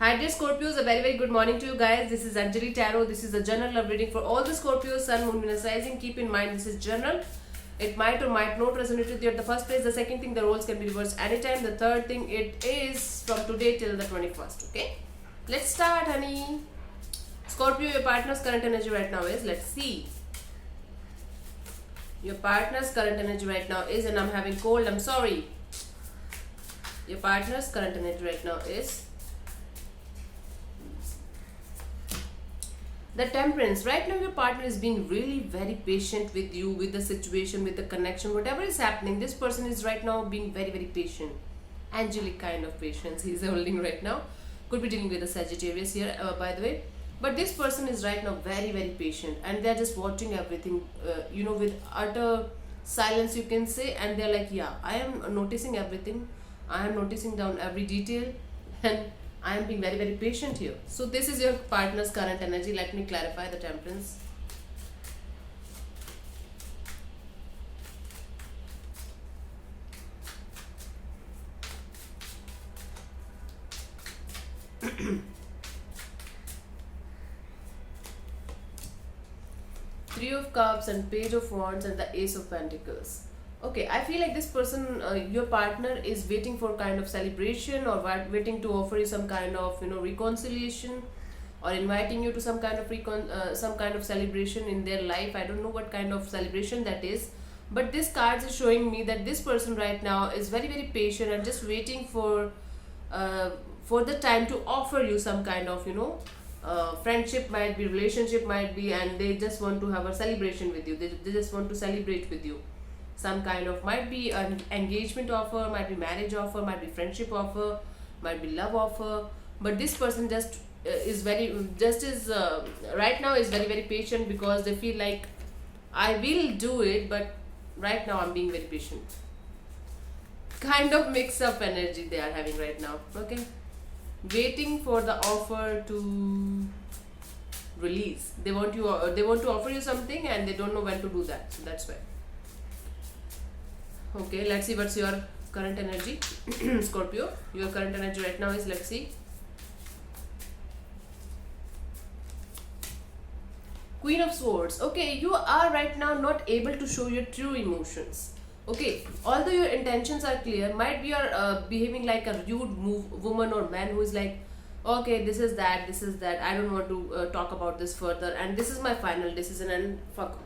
Hi dear Scorpios, a very good morning to you guys. This is Anjali Tarot. This is a general love reading for all the Scorpios, Sun, Moon, Venus, Rising. Keep in mind this is general. It might or might not resonate with you at the first place. The second thing, the roles can be reversed anytime. The third thing, it is from today till the 21st. Okay? Let's start, honey. Scorpio, your partner's current energy right now is, let's see. Your partner's current energy right now is, and I'm having cold, I'm sorry. Your partner's current energy right now is the Temperance. Right now your partner is being really very patient with you, with the situation, with the connection, whatever is happening. This person is right now being very patient, angelic kind of patience he's holding right now. Could be dealing with a Sagittarius here, by the way. But this person is right now very patient, and they're just watching everything, with utter silence, you can say. And they're like, yeah, I am noticing everything, I am noticing down every detail, and I am being very patient here. So this is your partner's current energy. Let me clarify the Temperance. Three of Cups and Page of Wands and the Ace of Pentacles. Okay, I feel like this person, your partner, is waiting for kind of celebration, or waiting to offer you some kind of reconciliation, or inviting you to some kind of celebration in their life. I don't know what kind of celebration that is, but this card is showing me that this person right now is very patient and just waiting for the time to offer you some kind of friendship, might be relationship, might be, and they just want to have a celebration with you. They just want to celebrate with you. Some kind of, might be an engagement offer, might be marriage offer, might be friendship offer, might be love offer. But this person just right now is very patient, because they feel like, I will do it, but right now I'm being very patient. Kind of mix up energy they are having right now. Okay, waiting for the offer to release. They want to offer you something, and they don't know when to do that. So that's why. Okay, let's see what's your current energy. Scorpio, your current energy right now is, let's see. Queen of Swords. Okay, you are right now not able to show your true emotions. Okay, although your intentions are clear, might be you're behaving like a rude woman or man who is like, okay, this is that, I don't want to talk about this further, and this is my final decision, and fuck off.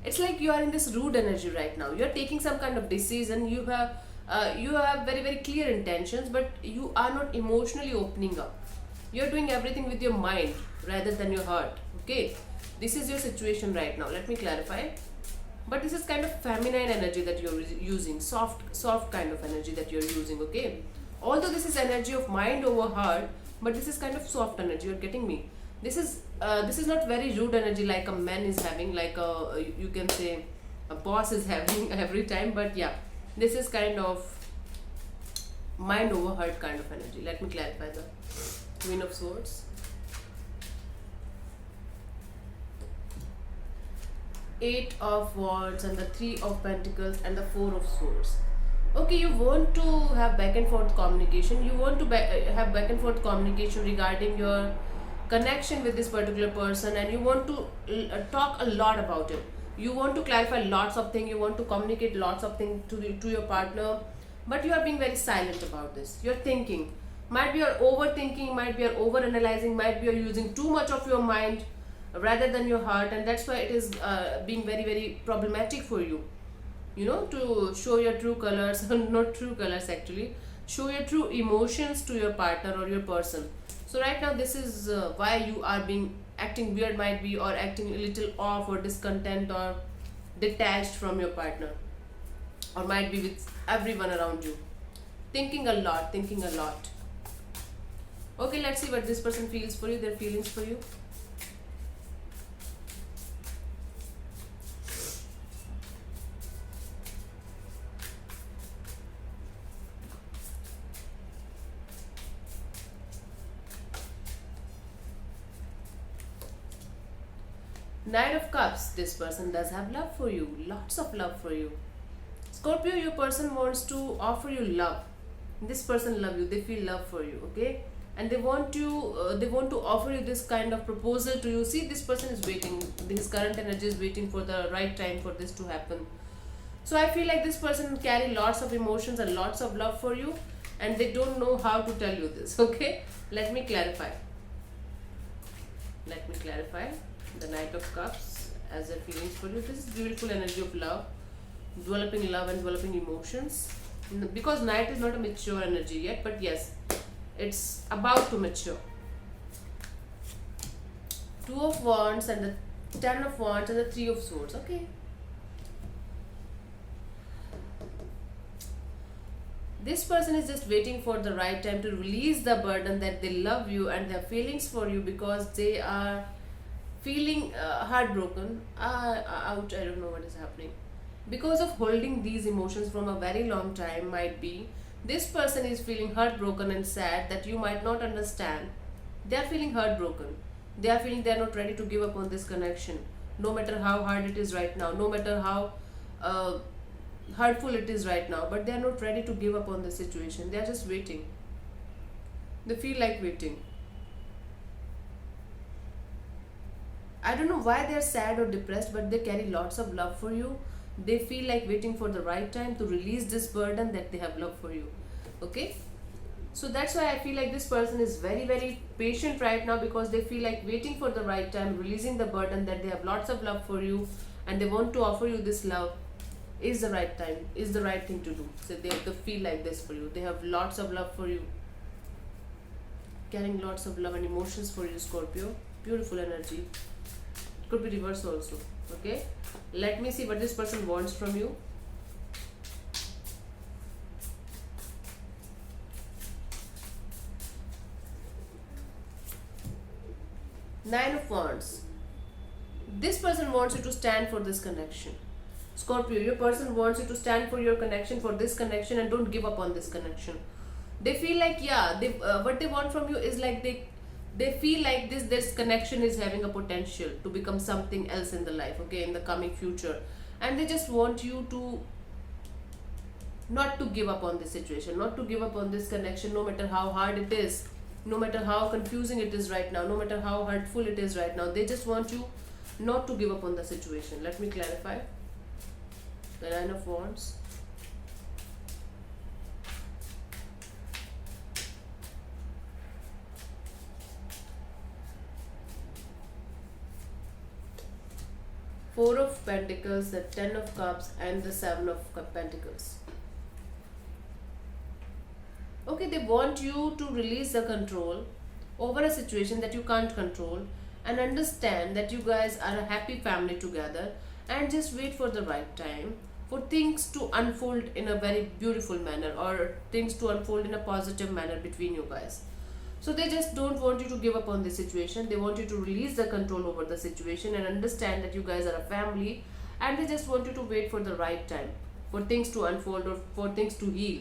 It's like you are in this rude energy right now. You're taking some kind of decision. You have very clear intentions, but you are not emotionally opening up. You're doing everything with your mind rather than your heart. Okay, this is your situation right now. Let me clarify. But this is kind of feminine energy that you're using, soft kind of energy that you're using. Okay, although this is energy of mind over heart, but this is kind of soft energy. You're getting me? This is not very rude energy like a man is having, like you can say a boss is having every time. But yeah, this is kind of mind over heart kind of energy. Let me clarify the Queen of Swords. Eight of Wands and the Three of Pentacles and the Four of Swords. Okay, you want to have back and forth communication. You want to have back and forth communication regarding your connection with this particular person, and you want to talk a lot about it. You want to clarify lots of things. You want to communicate lots of things to your partner, but you are being very silent about this. You're thinking, might be you're overthinking, might be you're overanalyzing, might be you're using too much of your mind rather than your heart, and that's why it is being very problematic for you, to show your true colors. Not true colors, actually, show your true emotions to your partner or your person. So right now this is why you are being acting weird, might be, or acting a little off or discontent or detached from your partner, or might be with everyone around you, thinking a lot. Okay, let's see what this person feels for you, their feelings for you. Nine of Cups. This person does have love for you, lots of love for you. Scorpio, your person wants to offer you love. This person love you, they feel love for you. Okay, and they want to offer you this kind of proposal to you. See, this person is waiting, his current energy is waiting for the right time for this to happen. So I feel like this person carry lots of emotions and lots of love for you, and they don't know how to tell you this. Okay, let me clarify. Let me clarify. The Knight of Cups as their feelings for you. This is beautiful energy of love, developing love and developing emotions. Because Knight is not a mature energy yet, but yes, it's about to mature. Two of Wands and the Ten of Wands and the Three of Swords. Okay. This person is just waiting for the right time to release the burden that they love you and their feelings for you, because they are feeling heartbroken. Out, I don't know what is happening. Because of holding these emotions from a very long time, might be this person is feeling heartbroken and sad that you might not understand. They are feeling heartbroken. They are feeling they are not ready to give up on this connection, no matter how hard it is right now, no matter how uh, hurtful it is right now, but they are not ready to give up on the situation. They are just waiting. They feel like waiting. I don't know why they are sad or depressed, but they carry lots of love for you. They feel like waiting for the right time to release this burden that they have love for you. Okay, so that's why I feel like this person is very very patient right now, because they feel like waiting for the right time, releasing the burden that they have lots of love for you, and they want to offer you this love. Is the right time, is the right thing to do. So they feel like this for you. They have lots of love for you, carrying lots of love and emotions for you, Scorpio. Beautiful energy. Could be reverse also. Okay, let me see what this person wants from you. Nine of Wands. This person wants you to stand for this connection. Scorpio, your person wants you to stand for your connection, for this connection, and don't give up on this connection. They feel like, yeah, they what they want from you is like they feel like this connection is having a potential to become something else in the life, okay, in the coming future, and they just want you to not to give up on this situation, not to give up on this connection, no matter how hard it is, no matter how confusing it is right now, no matter how hurtful it is right now. They just want you not to give up on the situation. Let me clarify. The Nine of Wands. Four of Pentacles, the Ten of Cups, and the Seven of Pentacles. Okay, they want you to release the control over a situation that you can't control, and understand that you guys are a happy family together, and just wait for the right time for things to unfold in a very beautiful manner, or things to unfold in a positive manner between you guys. So they just don't want you to give up on the situation. They want you to release the control over the situation and understand that you guys are a family, and they just want you to wait for the right time for things to unfold or for things to heal.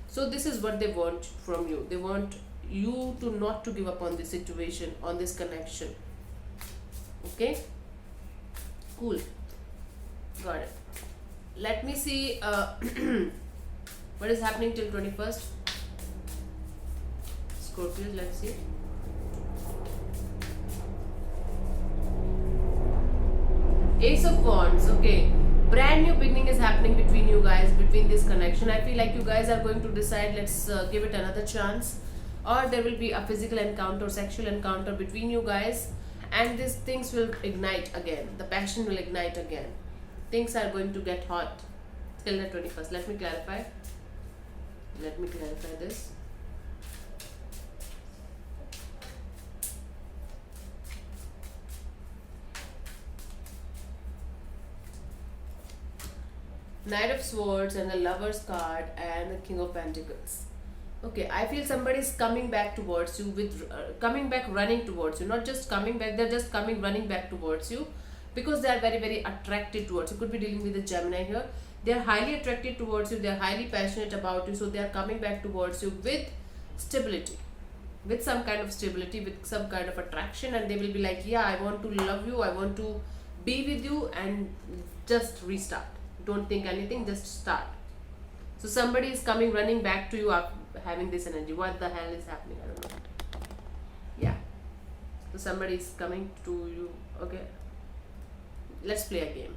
So this is what they want from you. They want you to not to give up on this situation, on this connection. Okay, cool, got it. Let me see what is happening till 21st. Scorpios, let's see. Ace of Wands. Okay, brand new beginning is happening between you guys, between this connection. I feel like you guys are going to decide, let's give it another chance, or there will be a physical encounter, sexual encounter between you guys, and these things will ignite again. The passion will ignite again. Things are going to get hot till the 21st. Let me clarify. Let me clarify this. Knight of Swords and the Lover's card and the King of Pentacles. Okay, I feel somebody is coming back towards you with coming back, running towards you. Not just coming back, they're just coming, running back towards you, because they are very very attracted towards you. Could be dealing with a Gemini here. They are highly attracted towards you. They are highly passionate about you. So they are coming back towards you with stability, with some kind of stability, with some kind of attraction, and they will be like, yeah, I want to love you, I want to be with you, and just restart. Don't think anything, just start. So somebody is coming, running back to you after having this energy. What the hell is happening? I don't know. somebody is coming to you. Okay, let's play a game.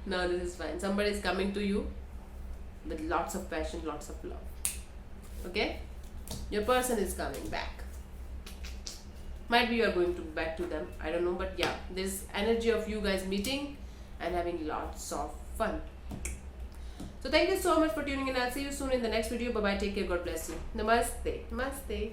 No, this is fine. Somebody is coming to you with lots of passion, lots of love. Okay, your person is coming back. Might be you are going to back to them, I don't know, but yeah, there's energy of you guys meeting and having lots of fun. So thank you so much for tuning in. I'll see you soon in the next video. Bye bye, take care, God bless you. Namaste. Namaste.